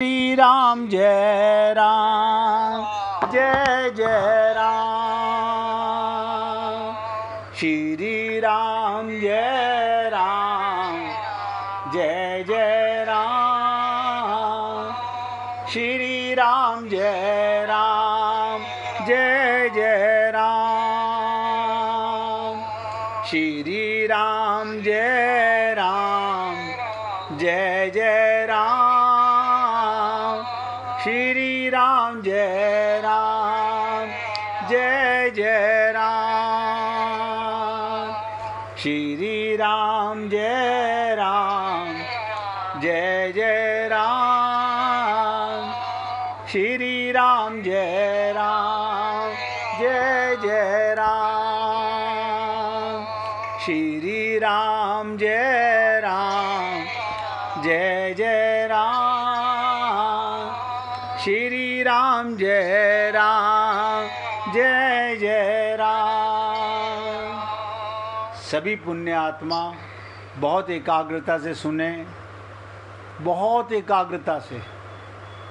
श्री राम जय राम जय जय राम। श्री राम जय राम जय जय राम। श्री राम जय राम जय जय राम। श्री राम जय राम जय जय राम। श्री राम जय राम जय जय राम। श्री राम जय राम जय जय राम। श्री राम जय राम जय जय राम। श्री राम जय राम जय जय राम। श्री राम जय राम जय जय राम। सभी पुण्य आत्मा बहुत एकाग्रता से सुने, बहुत एकाग्रता से।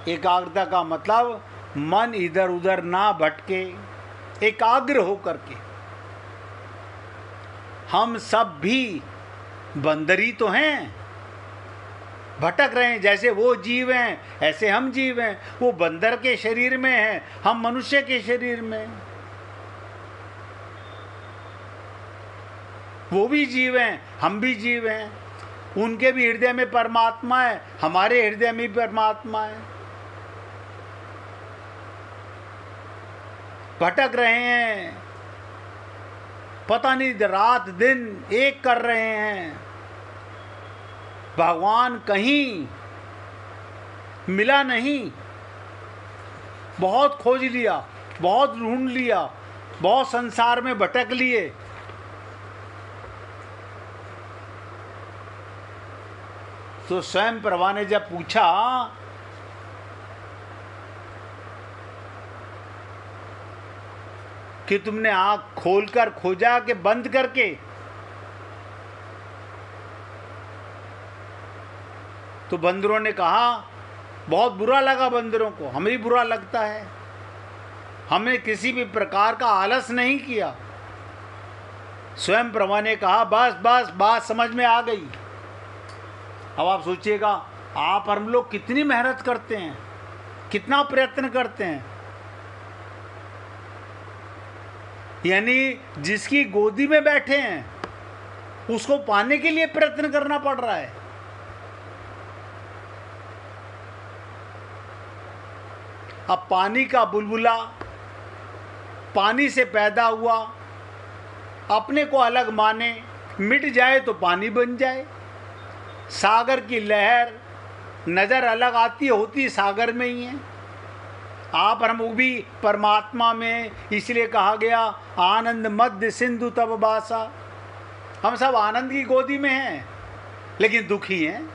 एकाग्रता का मतलब मन इधर उधर ना भटके, एकाग्र हो करके। हम सब भी बंदरी तो हैं, भटक रहे हैं। जैसे वो जीव हैं ऐसे हम जीव हैं। वो बंदर के शरीर में हैं, हम मनुष्य के शरीर में। वो भी जीव हैं, हम भी जीव हैं। उनके भी हृदय में परमात्मा है, हमारे हृदय में भी परमात्मा है। भटक रहे हैं, पता नहीं रात दिन एक कर रहे हैं। भगवान कहीं मिला नहीं। बहुत खोज लिया, बहुत ढूंढ लिया, बहुत संसार में भटक लिए। तो स्वयं प्रभा ने जब पूछा कि तुमने आँख खोलकर खोजा कि बंद करके, तो बंदरों ने कहा, बहुत बुरा लगा बंदरों को, हमें भी बुरा लगता है। हमने किसी भी प्रकार का आलस नहीं किया। स्वयं प्रभा ने कहा, बस बस बात समझ में आ गई। अब आप सोचिएगा, आप और हम लोग कितनी मेहनत करते हैं, कितना प्रयत्न करते हैं। यानी जिसकी गोदी में बैठे हैं उसको पाने के लिए प्रयत्न करना पड़ रहा है। अब पानी का बुलबुला पानी से पैदा हुआ, अपने को अलग माने, मिट जाए तो पानी बन जाए। सागर की लहर नज़र अलग आती होती सागर में ही है। आप और हम भी परमात्मा में, इसलिए कहा गया आनंद मध्य सिंधु तब बासा। हम सब आनंद की गोदी में हैं लेकिन दुखी हैं।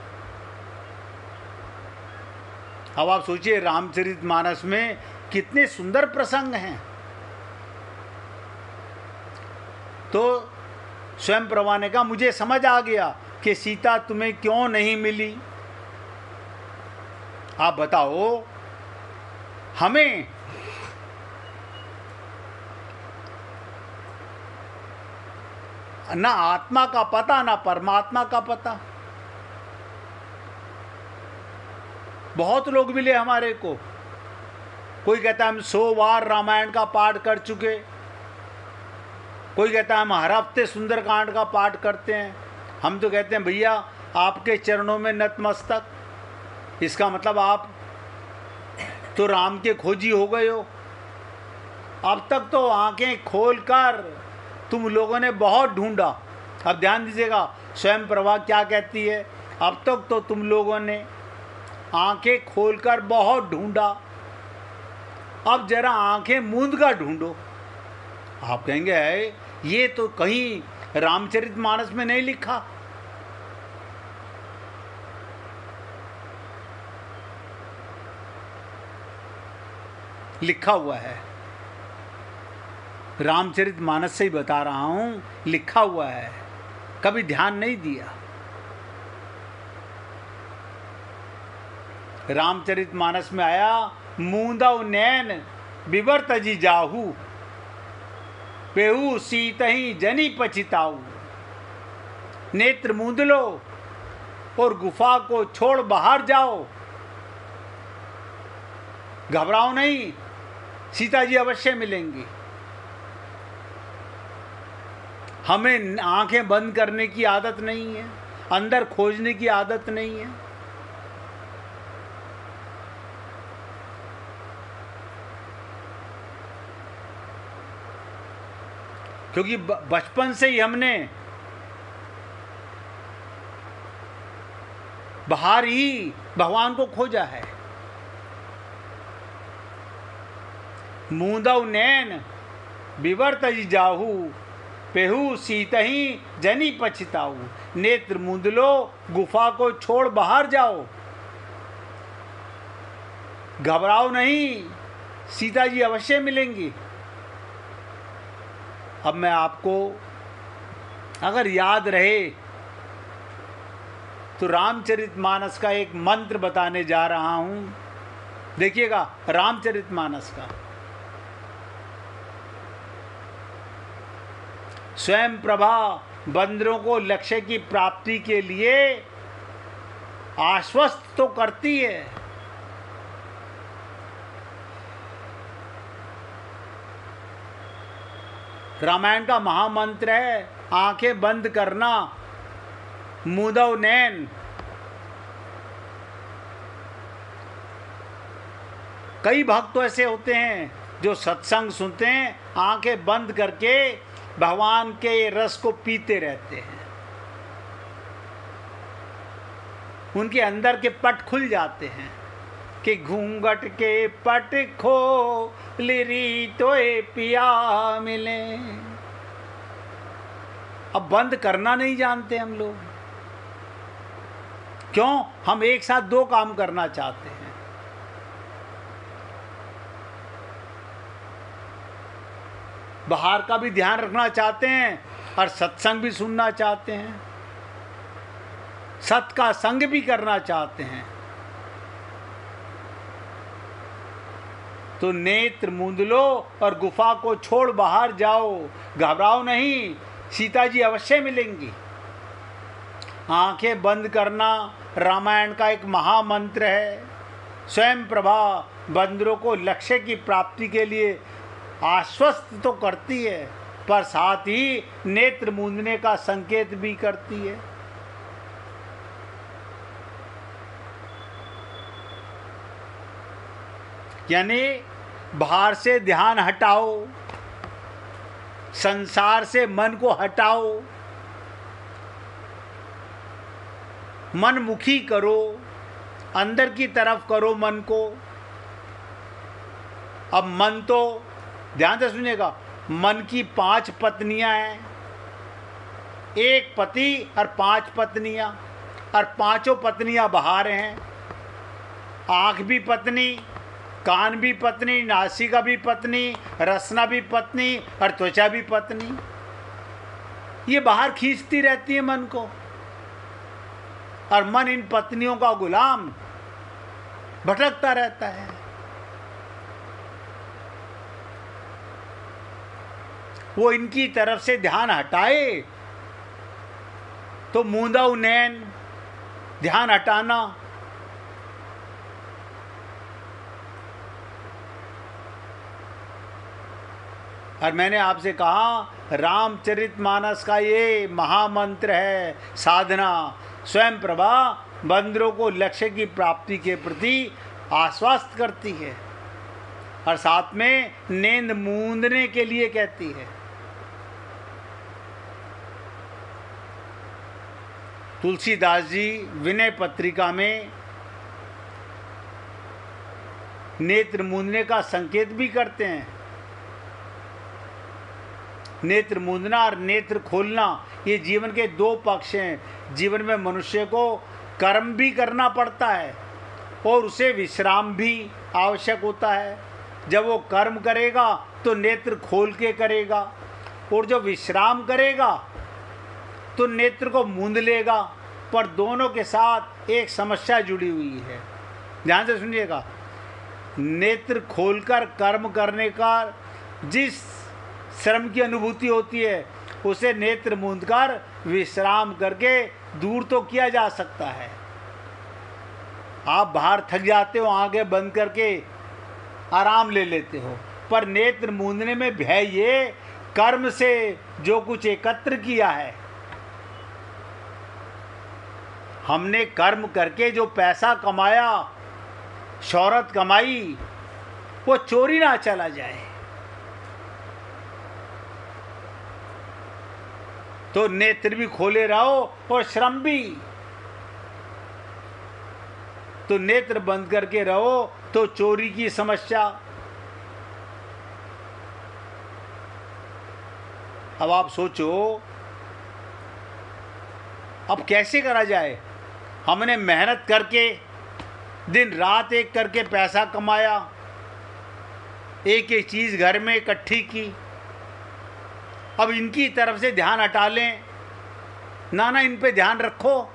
अब आप सोचिए, रामचरितमानस में कितने सुंदर प्रसंग हैं। तो स्वयं प्रभा ने कहा, मुझे समझ आ गया कि सीता तुम्हें क्यों नहीं मिली। आप बताओ, हमें ना आत्मा का पता ना परमात्मा का पता। बहुत लोग मिले हमारे को। कोई कहता है हम 100 बार रामायण का पाठ कर चुके, कोई कहता है हम हर हफ्ते सुंदरकांड का पाठ करते हैं। हम तो कहते हैं भैया आपके चरणों में नतमस्तक। इसका मतलब आप तो राम के खोजी हो गए हो। अब तक तो आंखें खोलकर तुम लोगों ने बहुत ढूंढा। अब ध्यान दीजिएगा, स्वयं प्रभा क्या कहती है, अब तक तो तुम लोगों ने आंखें खोलकर बहुत ढूंढा, अब जरा आंखें मूंद कर ढूंढो। आप कहेंगे है ये तो कहीं रामचरितमानस में नहीं लिखा। लिखा हुआ है, रामचरितमानस से ही बता रहा हूं, लिखा हुआ है। कभी ध्यान नहीं दिया। रामचरितमानस में आया, मूंदव नैन बिबर तजी जाहू, पेहू सीतही जनी पछिताऊ। नेत्र मूंद लो और गुफा को छोड़ बाहर जाओ, घबराओ नहीं, सीता जी अवश्य मिलेंगी। हमें आंखें बंद करने की आदत नहीं है, अंदर खोजने की आदत नहीं है। क्योंकि बचपन से ही हमने बाहर ही भगवान को खोजा है। मूंदव नैन बिवर तज जाहू, पेहू सीतही जनी पछताऊ। नेत्र मूंद लो, गुफा को छोड़ बाहर जाओ, घबराओ नहीं, सीता जी अवश्य मिलेंगी। अब मैं आपको अगर याद रहे तो रामचरितमानस का एक मंत्र बताने जा रहा हूं। देखिएगा, रामचरितमानस का स्वयं प्रभा बंदरों को लक्ष्य की प्राप्ति के लिए आश्वस्त तो करती है, रामायण का महामंत्र है, आंखें बंद करना, मूंदव नैन। कई भक्त तो ऐसे होते हैं जो सत्संग सुनते हैं, आंखें बंद करके भगवान के रस को पीते रहते हैं। उनके अंदर के पट खुल जाते हैं कि घूंघट के पट खोल री तोए पिया मिले। अब बंद करना नहीं जानते हम लोग। क्यों? हम एक साथ दो काम करना चाहते हैं। बाहर का भी ध्यान रखना चाहते हैं और सत्संग भी सुनना चाहते हैं, सत का संग भी करना चाहते हैं। तो नेत्र मूंद लो और गुफा को छोड़ बाहर जाओ, घबराओ नहीं, सीता जी अवश्य मिलेंगी। आंखें बंद करना रामायण का एक महामंत्र है। स्वयं प्रभा बंदरों को लक्ष्य की प्राप्ति के लिए आश्वस्त तो करती है, पर साथ ही नेत्र मूंदने का संकेत भी करती है। यानी बाहर से ध्यान हटाओ, संसार से मन को हटाओ, मन मुखी करो, अंदर की तरफ करो मन को। अब मन तो ध्यान से सुनिएगा, मन की 5 पत्नियां हैं, एक पति और 5 पत्नियां, और पांचों पत्नियां बाहर हैं। आँख भी पत्नी, कान भी पत्नी, नासिका भी पत्नी, रसना भी पत्नी और त्वचा भी पत्नी। ये बाहर खींचती रहती है मन को, और मन इन पत्नियों का गुलाम भटकता रहता है। वो इनकी तरफ से ध्यान हटाए तो मूंदव नैन, ध्यान हटाना। और मैंने आपसे कहा रामचरितमानस का ये महामंत्र है साधना। स्वयं प्रभा बंदरों को लक्ष्य की प्राप्ति के प्रति आश्वस्त करती है और साथ में नींद मूंदने के लिए कहती है। तुलसीदास जी विनय पत्रिका में नेत्र मूंदने का संकेत भी करते हैं। नेत्र मूंदना और नेत्र खोलना ये जीवन के 2 पक्ष हैं। जीवन में मनुष्य को कर्म भी करना पड़ता है और उसे विश्राम भी आवश्यक होता है। जब वो कर्म करेगा तो नेत्र खोल के करेगा, और जो विश्राम करेगा तो नेत्र को मूंद लेगा। पर दोनों के साथ एक समस्या जुड़ी हुई है। ध्यान से सुनिएगा, नेत्र खोलकर कर्म करने का जिस श्रम की अनुभूति होती है उसे नेत्र मूंदकर विश्राम करके दूर तो किया जा सकता है। आप बाहर थक जाते हो, आंखें बंद करके आराम ले लेते हो, पर नेत्र मूंदने में भय ये, कर्म से जो कुछ एकत्र किया है, हमने कर्म करके जो पैसा कमाया, शोहरत कमाई, वो चोरी ना चला जाए। तो नेत्र भी खोले रहो और श्रम भी। तो नेत्र बंद करके रहो तो चोरी की समस्या। अब आप सोचो, अब कैसे करा जाए? हमने मेहनत करके दिन रात एक करके पैसा कमाया, एक एक चीज़ घर में इकट्ठी की, अब इनकी तरफ से ध्यान हटा लें? ना, इन पे ध्यान रखो।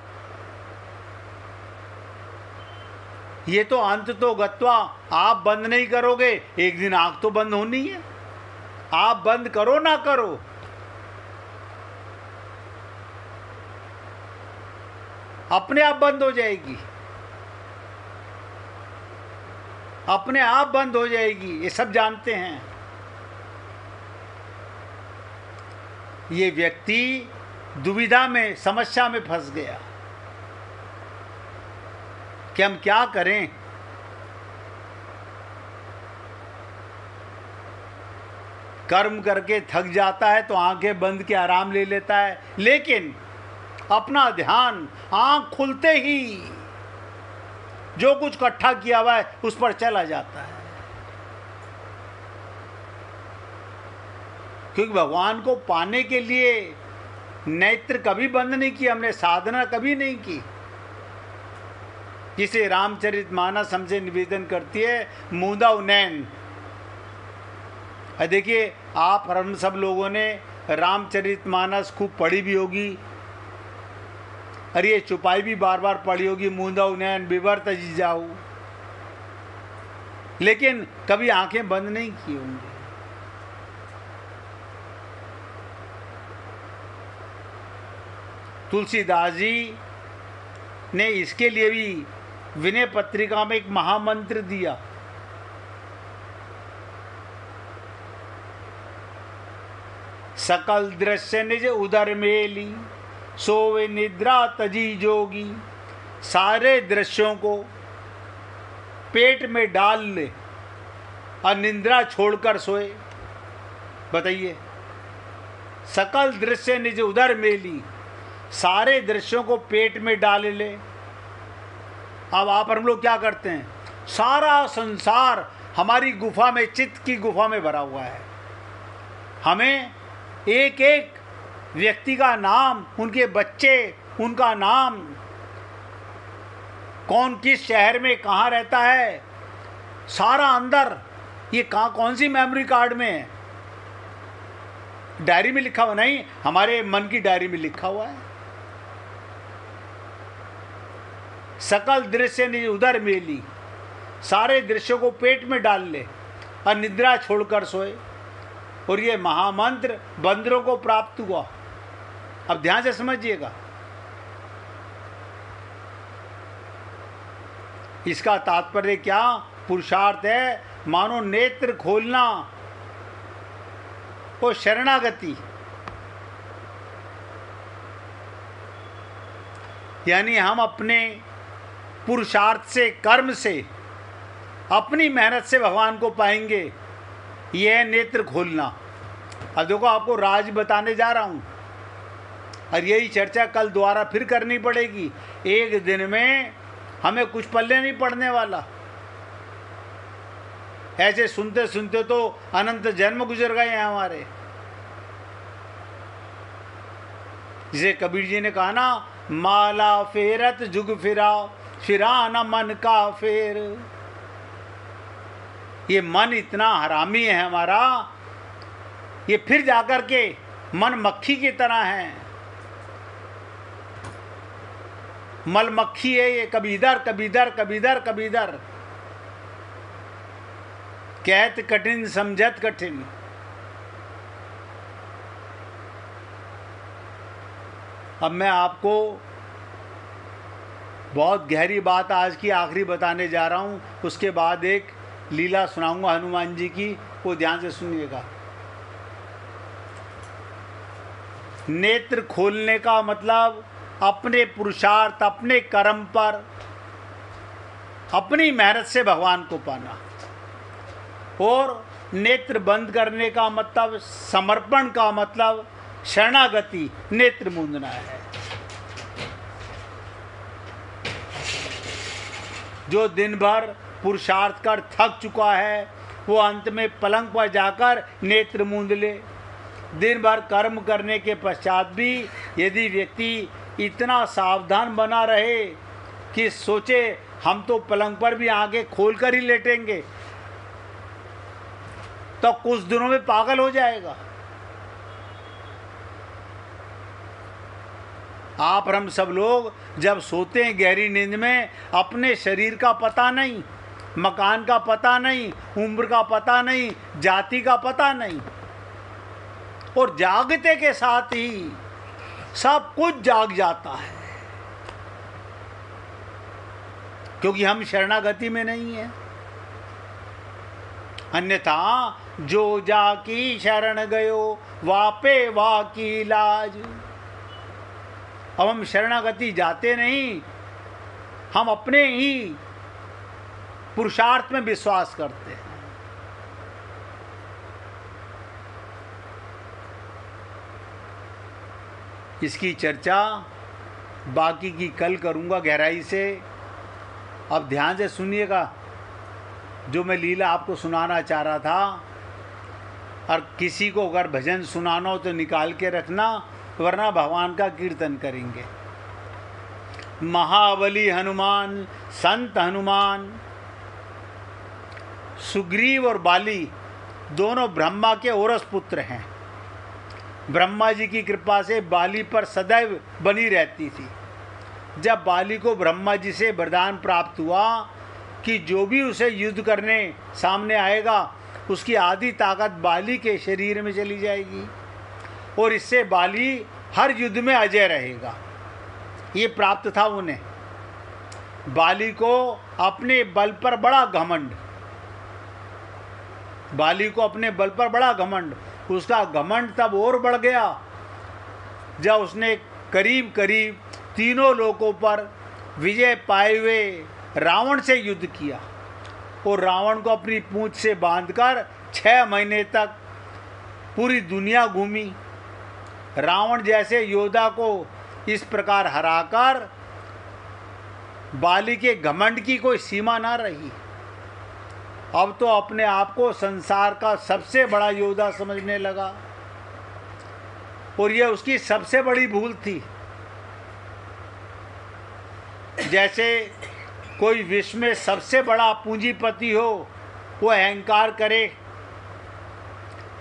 ये तो अंत तो गत्वा, आप बंद नहीं करोगे, एक दिन आँख तो बंद होनी है। आप बंद करो ना करो, अपने आप बंद हो जाएगी, अपने आप बंद हो जाएगी। ये सब जानते हैं। ये व्यक्ति दुविधा में, समस्या में फंस गया कि हम क्या करें। कर्म करके थक जाता है तो आंखें बंद के आराम ले लेता है, लेकिन अपना ध्यान आंख खुलते ही जो कुछ इकट्ठा किया हुआ है उस पर चला जाता है। क्योंकि भगवान को पाने के लिए नेत्र कभी बंद नहीं किया हमने, साधना कभी नहीं की। जिसे रामचरितमानस हमसे निवेदन करती है, मूंदा नैन। देखिए, आप और हम सब लोगों ने रामचरितमानस खूब पढ़ी भी होगी, और ये चुपाई भी बार बार पढ़ी होगी, मूंदा नैन विवर तजी जाऊ, लेकिन कभी आंखें बंद नहीं की होंगी। तुलसीदास जी ने इसके लिए भी विनय पत्रिका में एक महामंत्र दिया। सकल दृश्य निज उदर मेली, सोवे निद्रा तजी जोगी। सारे दृश्यों को पेट में डाल ले और निद्रा छोड़कर सोए। बताइए, सकल दृश्य निज उदर मेली, सारे दृश्यों को पेट में डाल ले। अब आप हम लोग क्या करते हैं? सारा संसार हमारी गुफा में, चित्त की गुफा में भरा हुआ है। हमें एक एक व्यक्ति का नाम, उनके बच्चे, उनका नाम, कौन किस शहर में कहाँ रहता है, सारा अंदर ये कहाँ, कौन सी मेमोरी कार्ड में है? डायरी में लिखा हुआ नहीं, हमारे मन की डायरी में लिखा हुआ है। सकल दृश्य निज उदर मेली, सारे दृश्यों को पेट में डाल ले और निद्रा छोड़कर सोए। और ये महामंत्र बंदरों को प्राप्त हुआ। अब ध्यान से समझिएगा, इसका तात्पर्य क्या, पुरुषार्थ है, मानो नेत्र खोलना और शरणागति, यानी हम अपने पुरुषार्थ से, कर्म से, अपनी मेहनत से भगवान को पाएंगे। यह है नेत्र खोलना। अब देखो, आपको राज बताने जा रहा हूँ, और यही चर्चा कल दोबारा फिर करनी पड़ेगी। एक दिन में हमें कुछ पल्ले नहीं पड़ने वाला। ऐसे सुनते सुनते तो अनंत जन्म गुजर गए हैं हमारे। जिसे कबीर जी ने कहा ना, माला फेरत जुग फिरा, फिरा न मन का फेर। ये मन इतना हरामी है हमारा, ये फिर जाकर के मन मक्खी की तरह है। मलमक्खी है ये, कभी इधर कभी इधर कभी इधर कभी इधर। कहत कठिन समझत कठिन। अब मैं आपको बहुत गहरी बात आज की आखिरी बताने जा रहा हूँ, उसके बाद एक लीला सुनाऊंगा हनुमान जी की, वो ध्यान से सुनिएगा। नेत्र खोलने का मतलब अपने पुरुषार्थ, अपने कर्म पर, अपनी मेहनत से भगवान को पाना। और नेत्र बंद करने का मतलब, समर्पण का मतलब शरणागति, नेत्र मूंदना है। जो दिन भर पुरुषार्थ कर थक चुका है, वो अंत में पलंग पर जाकर नेत्र मूंद ले। दिन भर कर्म करने के पश्चात भी यदि व्यक्ति इतना सावधान बना रहे कि सोचे हम तो पलंग पर भी आंखें खोलकर ही लेटेंगे, तो कुछ दिनों में पागल हो जाएगा। आप और हम सब लोग जब सोते हैं गहरी नींद में, अपने शरीर का पता नहीं, मकान का पता नहीं, उम्र का पता नहीं, जाति का पता नहीं, और जागते के साथ ही सब कुछ जाग जाता है, क्योंकि हम शरणागति में नहीं है। अन्यथा जो जाकी शरण गयो वापे वाकी लाज। अब हम शरणागति जाते नहीं, हम अपने ही पुरुषार्थ में विश्वास करते हैं। इसकी चर्चा बाकी की कल करूंगा गहराई से। अब ध्यान से सुनिएगा जो मैं लीला आपको सुनाना चाह रहा था। और किसी को अगर भजन सुनाना हो तो निकाल के रखना, वरना भगवान का कीर्तन करेंगे। महाबली हनुमान, संत हनुमान, सुग्रीव और बाली दोनों ब्रह्मा के औरस पुत्र हैं। ब्रह्मा जी की कृपा से बाली पर सदैव बनी रहती थी। जब बाली को ब्रह्मा जी से वरदान प्राप्त हुआ कि जो भी उसे युद्ध करने सामने आएगा, उसकी आधी ताकत बाली के शरीर में चली जाएगी और इससे बाली हर युद्ध में अजय रहेगा, ये प्राप्त था उन्हें। बाली को अपने बल पर बड़ा घमंड, बाली को अपने बल पर बड़ा घमंड। उसका घमंड तब और बढ़ गया जब उसने करीब करीब तीनों लोकों पर विजय पाए हुए रावण से युद्ध किया और रावण को अपनी पूंछ से बांधकर 6 महीने तक पूरी दुनिया घूमी। रावण जैसे योद्धा को इस प्रकार हराकर बाली के घमंड की कोई सीमा ना रही। अब तो अपने आप को संसार का सबसे बड़ा योद्धा समझने लगा और यह उसकी सबसे बड़ी भूल थी। जैसे कोई विश्व में सबसे बड़ा पूंजीपति हो, वो अहंकार करे,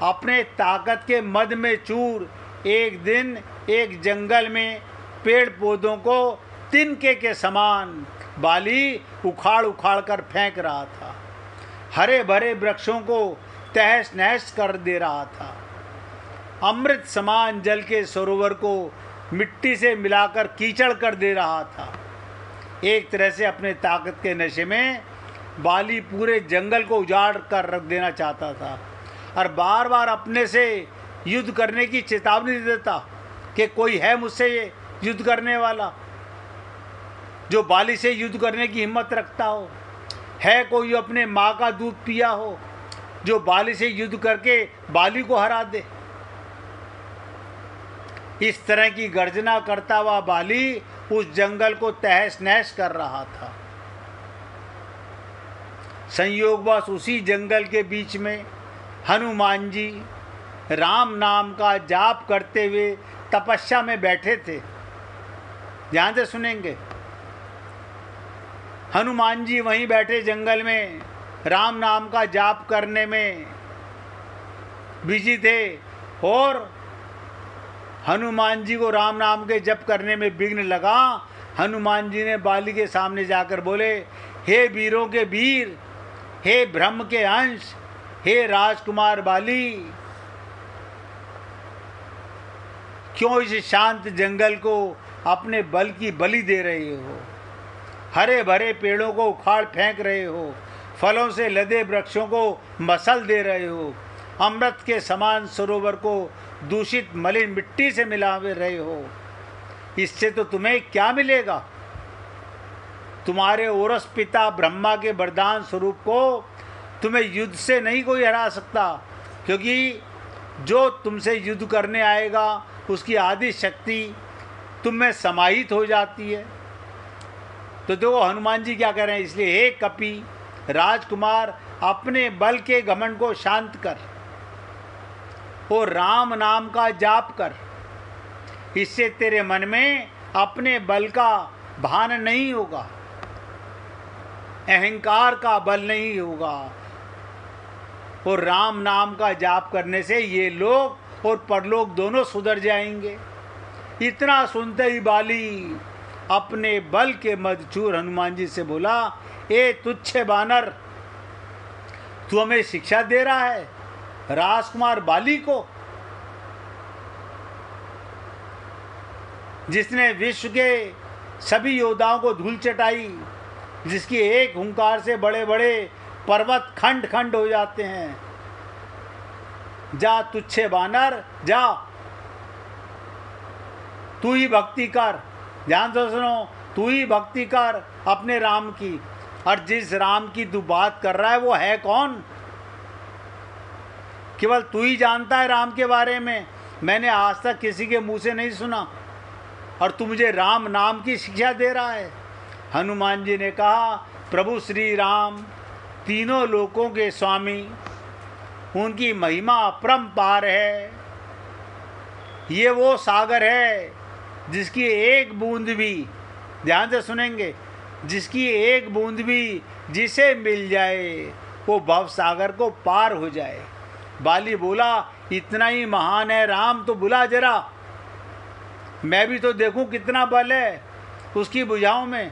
अपने ताकत के मद में चूर एक दिन एक जंगल में पेड़ पौधों को तिनके के समान बाली उखाड़ उखाड़ कर फेंक रहा था। हरे भरे वृक्षों को तहस नहस कर दे रहा था। अमृत समान जल के सरोवर को मिट्टी से मिलाकर कीचड़ कर दे रहा था। एक तरह से अपने ताकत के नशे में बाली पूरे जंगल को उजाड़ कर रख देना चाहता था और बार बार अपने से युद्ध करने की चेतावनी देता कि कोई है मुझसे ये युद्ध करने वाला, जो बाली से युद्ध करने की हिम्मत रखता हो। है कोई अपने माँ का दूध पिया हो जो बाली से युद्ध करके बाली को हरा दे। इस तरह की गर्जना करता हुआ बाली उस जंगल को तहस नहस कर रहा था। संयोगवश उसी जंगल के बीच में हनुमान जी राम नाम का जाप करते हुए तपस्या में बैठे थे। ध्यान से सुनेंगे। हनुमान जी वहीं बैठे जंगल में राम नाम का जाप करने में बिजी थे और हनुमान जी को राम नाम के जप करने में विघ्न लगा। हनुमान जी ने बाली के सामने जाकर बोले, हे वीरों के वीर, हे ब्रह्म के अंश, हे राजकुमार बाली, क्यों इस शांत जंगल को अपने बल की बलि दे रहे हो? हरे भरे पेड़ों को उखाड़ फेंक रहे हो, फलों से लदे वृक्षों को मसल दे रहे हो, अमृत के समान सरोवर को दूषित मलिन मिट्टी से मिला रहे हो। इससे तो तुम्हें क्या मिलेगा? तुम्हारे ओरस पिता ब्रह्मा के वरदान स्वरूप को तुम्हें युद्ध से नहीं कोई हरा सकता, क्योंकि जो तुमसे युद्ध करने आएगा उसकी आदि शक्ति तुम में समाहित हो जाती है। तो देखो हनुमान जी क्या कह रहे हैं, इसलिए हे कपि राजकुमार, अपने बल के घमंड को शांत कर और राम नाम का जाप कर। इससे तेरे मन में अपने बल का भान नहीं होगा, अहंकार का बल नहीं होगा। और राम नाम का जाप करने से ये लोग और परलोक दोनों सुधर जाएंगे। इतना सुनते ही बाली अपने बल के मदचूर हनुमान जी से बोला, ए तुच्छ बानर, तू हमें शिक्षा दे रहा है, राजकुमार बाली को, जिसने विश्व के सभी योद्धाओं को धूल चटाई, जिसकी एक हुंकार से बड़े बड़े पर्वत खंड खंड हो जाते हैं। जा तुच्छे बानर, जा तू ही भक्ति कर, ध्यान से सुनो, तू ही भक्ति कर अपने राम की। और जिस राम की तू बात कर रहा है वो है कौन? केवल तू ही जानता है राम के बारे में, मैंने आज तक किसी के मुंह से नहीं सुना, और तू मुझे राम नाम की शिक्षा दे रहा है। हनुमान जी ने कहा, प्रभु श्री राम तीनों लोकों के स्वामी, उनकी महिमा अपरंपार है। ये वो सागर है जिसकी एक बूंद भी, ध्यान से सुनेंगे, जिसकी एक बूंद भी जिसे मिल जाए वो भव सागर को पार हो जाए। बाली बोला, इतना ही महान है राम तो बुला जरा, मैं भी तो देखूं कितना बल है उसकी भुजाओं में।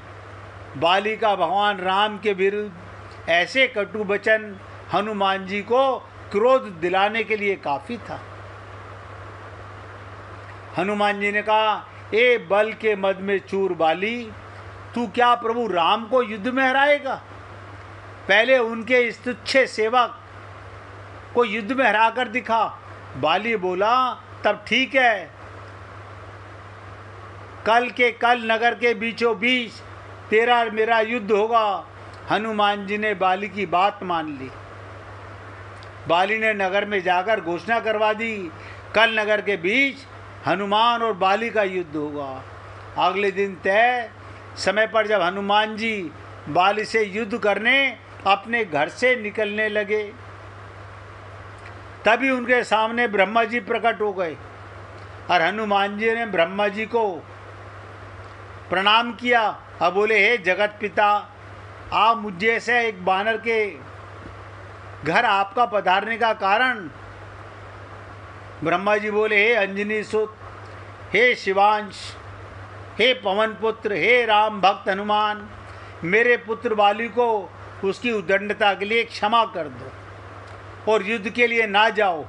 बाली का भगवान राम के विरुद्ध ऐसे कटु वचन हनुमान जी को क्रोध दिलाने के लिए काफी था। हनुमान जी ने कहा, ए बल के मद में चूर बाली, तू क्या प्रभु राम को युद्ध में हराएगा? पहले उनके इस तुच्छे सेवक को युद्ध में हरा कर दिखा। बाली बोला, तब ठीक है, कल के कल नगर के बीचों बीच तेरा मेरा युद्ध होगा। हनुमान जी ने बाली की बात मान ली। बाली ने नगर में जाकर घोषणा करवा दी, कल नगर के बीच हनुमान और बाली का युद्ध होगा। अगले दिन तय समय पर जब हनुमान जी बाली से युद्ध करने अपने घर से निकलने लगे, तभी उनके सामने ब्रह्मा जी प्रकट हो गए और हनुमान जी ने ब्रह्मा जी को प्रणाम किया और बोले, हे जगत पिता, आप मुझे से एक बानर के घर आपका पधारने का कारण? ब्रह्मा जी बोले, हे अंजनी सुत, हे शिवांश, हे पवन पुत्र, हे राम भक्त हनुमान, मेरे पुत्र बाली को उसकी उद्दंडता के लिए क्षमा कर दो और युद्ध के लिए ना जाओ।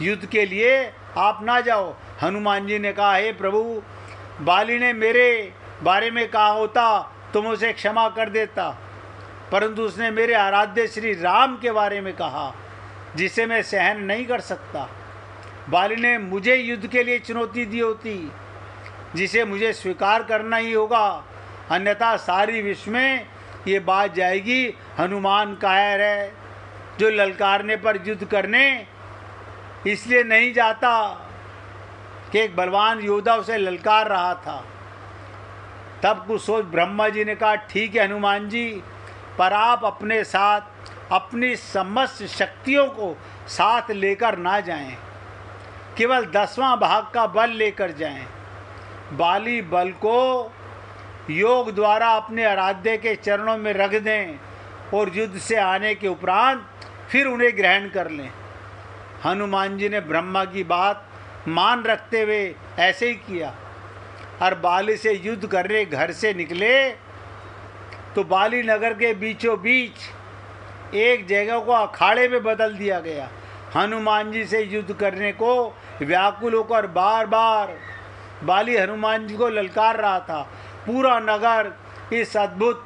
युद्ध के लिए आप ना जाओ। हनुमान जी ने कहा, हे प्रभु, बाली ने मेरे बारे में कहा होता तो मैं उसे क्षमा कर देता, परंतु उसने मेरे आराध्य श्री राम के बारे में कहा जिसे मैं सहन नहीं कर सकता। बाली ने मुझे युद्ध के लिए चुनौती दी होती जिसे मुझे स्वीकार करना ही होगा, अन्यथा सारी विश्व में ये बात जाएगी, हनुमान कायर है जो ललकारने पर युद्ध करने इसलिए नहीं जाता कि एक बलवान योद्धा उसे ललकार रहा था। तब कुछ सोच ब्रह्मा जी ने कहा, ठीक है हनुमान जी, पर आप अपने साथ अपनी समस्त शक्तियों को साथ लेकर ना जाएं, केवल 10वां भाग का बल लेकर जाएं। बाली बल को योग द्वारा अपने आराध्य के चरणों में रख दें और युद्ध से आने के उपरांत फिर उन्हें ग्रहण कर लें। हनुमान जी ने ब्रह्मा की बात मान रखते हुए ऐसे ही किया। और बाली से युद्ध करने घर से निकले तो बाली नगर के बीचों बीच एक जगह को अखाड़े में बदल दिया गया। हनुमान जी से युद्ध करने को व्याकुल होकर बार बार बाली हनुमान जी को ललकार रहा था। पूरा नगर इस अद्भुत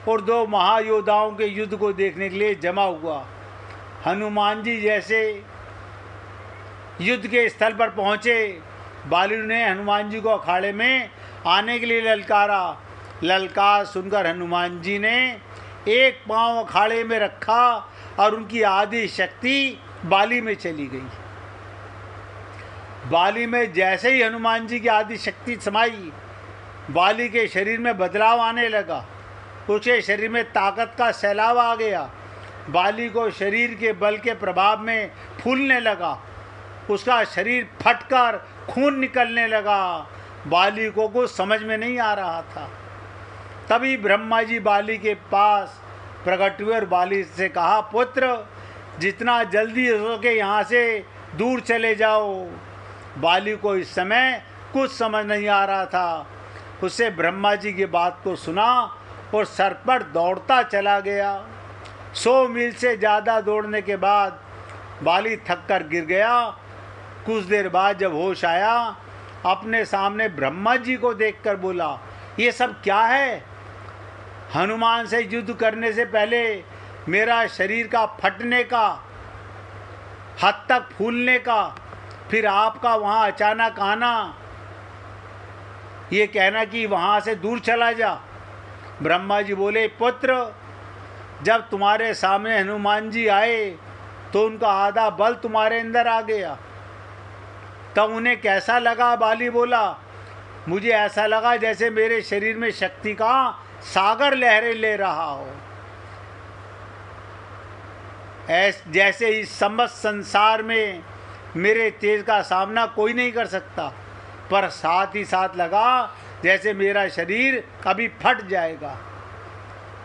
और दो महायोद्धाओं के युद्ध को देखने के लिए जमा हुआ। हनुमान जी जैसे युद्ध के स्थल पर पहुंचे, बाली ने हनुमान जी को अखाड़े में आने के लिए ललकारा। ललकार सुनकर हनुमान जी ने एक पांव अखाड़े में रखा और उनकी आदि शक्ति बाली में चली गई। बाली में जैसे ही हनुमान जी की आदि शक्ति समाई, बाली के शरीर में बदलाव आने लगा। उसके शरीर में ताकत का सैलाब आ गया। बाली को शरीर के बल के प्रभाव में फूलने लगा। उसका शरीर फटकर खून निकलने लगा। बाली को कुछ समझ में नहीं आ रहा था। तभी ब्रह्मा जी बाली के पास प्रकट हुए और बाली से कहा, पुत्र जितना जल्दी हो सके यहाँ से दूर चले जाओ। बाली को इस समय कुछ समझ नहीं आ रहा था। उससे ब्रह्मा जी की बात को सुना और सर पर दौड़ता चला गया। 100 मील से ज़्यादा दौड़ने के बाद बाली थक कर गिर गया। कुछ देर बाद जब होश आया, अपने सामने ब्रह्मा जी को देखकर बोला, ये सब क्या है? हनुमान से युद्ध करने से पहले मेरा शरीर का फटने का, हद तक फूलने का, फिर आपका वहाँ अचानक आना, ये कहना कि वहाँ से दूर चला जा। ब्रह्मा जी बोले, पुत्र जब तुम्हारे सामने हनुमान जी आए तो उनका आधा बल तुम्हारे अंदर आ गया, तब उन्हें कैसा लगा? बाली बोला, मुझे ऐसा लगा जैसे मेरे शरीर में शक्ति का सागर लहरें ले रहा हो। जैसे इस समस्त संसार में मेरे तेज का सामना कोई नहीं कर सकता, पर साथ ही साथ लगा जैसे मेरा शरीर कभी फट जाएगा।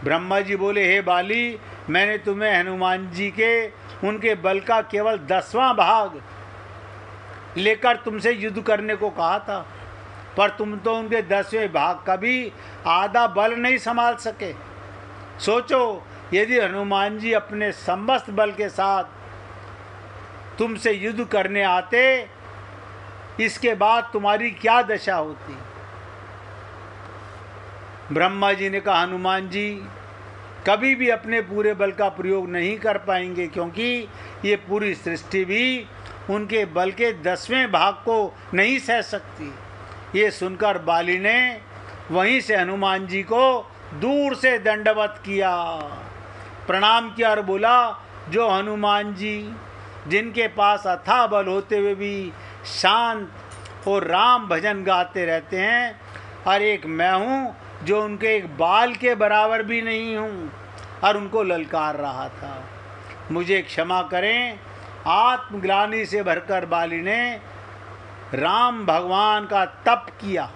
ब्रह्मा जी बोले, हे बाली, मैंने तुम्हें हनुमान जी के उनके बल का केवल 10वां भाग लेकर तुमसे युद्ध करने को कहा था, पर तुम तो उनके 10वें भाग का भी आधा बल नहीं संभाल सके। सोचो, यदि हनुमान जी अपने समस्त बल के साथ तुमसे युद्ध करने आते, इसके बाद तुम्हारी क्या दशा होती? ब्रह्मा जी ने कहा, हनुमान जी कभी भी अपने पूरे बल का प्रयोग नहीं कर पाएंगे, क्योंकि ये पूरी सृष्टि भी उनके बल के 10वें भाग को नहीं सह सकती। ये सुनकर बाली ने वहीं से हनुमान जी को दूर से दंडवत किया, प्रणाम किया और बोला, जो हनुमान जी जिनके पास अथाह बल होते हुए भी शांत और राम भजन गाते रहते हैं, और एक मैं हूँ जो उनके एक बाल के बराबर भी नहीं हूँ, और उनको ललकार रहा था, मुझे क्षमा करें। आत्मग्लानि से भरकर बाली ने राम भगवान का तप किया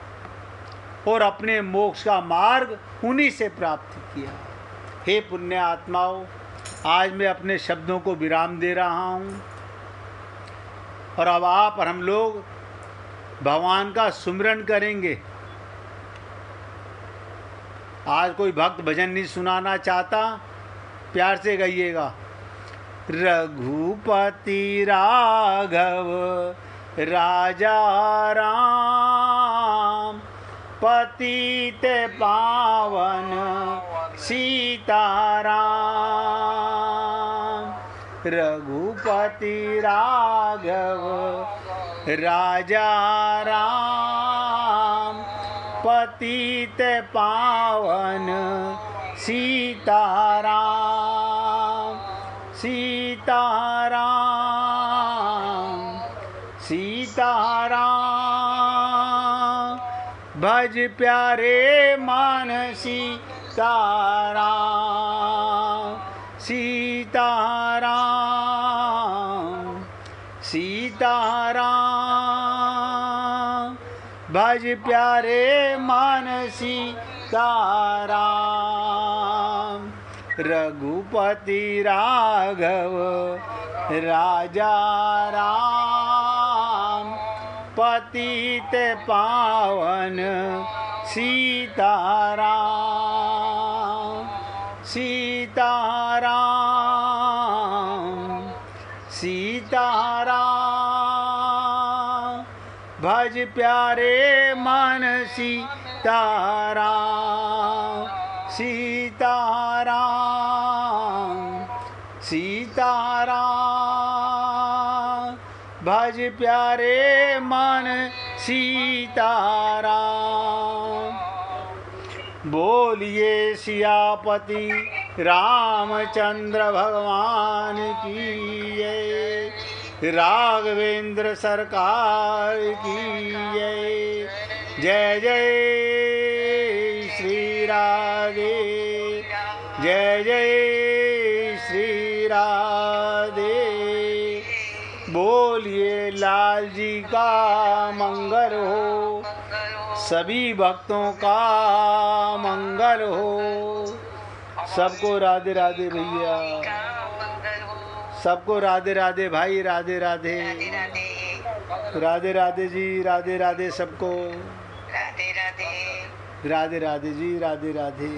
और अपने मोक्ष का मार्ग उन्हीं से प्राप्त किया। हे पुण्य आत्माओं, आज मैं अपने शब्दों को विराम दे रहा हूँ, और अब आप और हम लोग भगवान का सुमिरन करेंगे। आज कोई भक्त भजन नहीं सुनाना चाहता, प्यार से गाइएगा। रघुपति राघव राजा राम, पतित पावन सीताराम। रघुपति राघव राजा राम, पतित पावन सीताराम। सीताराम सीताराम, भज प्यारे मन सीताराम। सीताराम सीताराम, भज प्यारे मन सीताराम। रघुपति राघव राजा राम, पतित पावन सीताराम सीताराम सीताराम भज प्यारे मन सीताराम सीताराम सीताराम भज प्यारे मन सीताराम। बोलिए सियापति रामचंद्र भगवान की जय, राघवेंद्र सरकार की जय। जय जय श्री राधे, जय जय श्री राधे। बोलिए लाल जी का मंगल हो, सभी भक्तों का मंगल हो। सबको राधे राधे भैया, सबको राधे राधे भाई, राधे राधे राधे राधे जी, राधे राधे सबको, राधे राधे राधे राधे जी, राधे राधे।